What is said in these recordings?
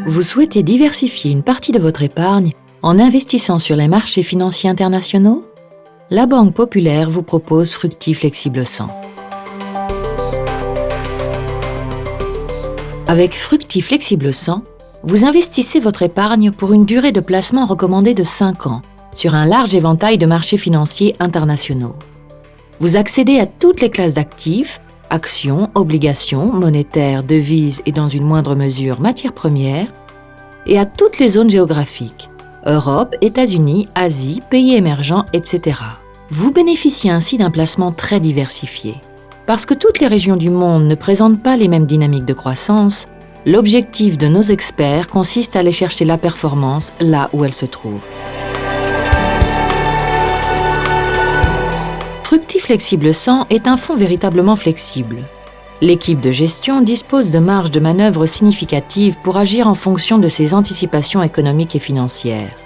Vous souhaitez diversifier une partie de votre épargne en investissant sur les marchés financiers internationaux? La Banque Populaire vous propose Fructi Flexible 100. Avec Fructi Flexible 100, vous investissez votre épargne pour une durée de placement recommandée de 5 ans sur un large éventail de marchés financiers internationaux. Vous accédez à toutes les classes d'actifs, actions, obligations, monétaires, devises et dans une moindre mesure matières premières, et à toutes les zones géographiques, Europe, États-Unis, Asie, pays émergents, etc. Vous bénéficiez ainsi d'un placement très diversifié. Parce que toutes les régions du monde ne présentent pas les mêmes dynamiques de croissance, l'objectif de nos experts consiste à aller chercher la performance là où elle se trouve. Fructi Flexible 100 est un fonds véritablement flexible. L'équipe de gestion dispose de marges de manœuvre significatives pour agir en fonction de ses anticipations économiques et financières.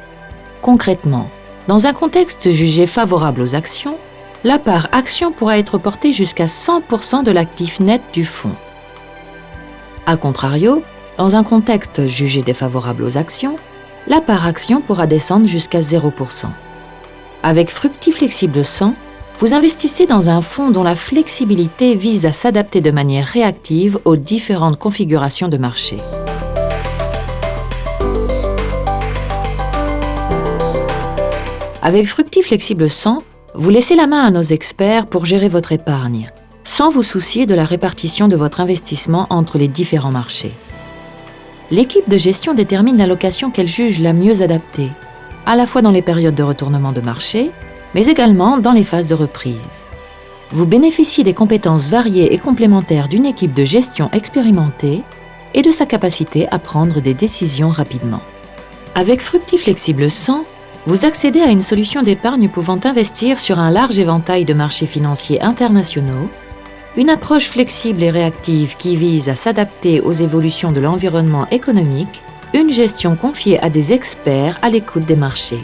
Concrètement, dans un contexte jugé favorable aux actions, la part action pourra être portée jusqu'à 100% de l'actif net du fonds. A contrario, dans un contexte jugé défavorable aux actions, la part action pourra descendre jusqu'à 0%. Avec Fructi Flexible 100, vous investissez dans un fonds dont la flexibilité vise à s'adapter de manière réactive aux différentes configurations de marché. Avec Fructi Flexible 100, vous laissez la main à nos experts pour gérer votre épargne, sans vous soucier de la répartition de votre investissement entre les différents marchés. L'équipe de gestion détermine l'allocation qu'elle juge la mieux adaptée, à la fois dans les périodes de retournement de marché, mais également dans les phases de reprise. Vous bénéficiez des compétences variées et complémentaires d'une équipe de gestion expérimentée et de sa capacité à prendre des décisions rapidement. Avec Fructi Flexible 100, vous accédez à une solution d'épargne pouvant investir sur un large éventail de marchés financiers internationaux, une approche flexible et réactive qui vise à s'adapter aux évolutions de l'environnement économique, une gestion confiée à des experts à l'écoute des marchés.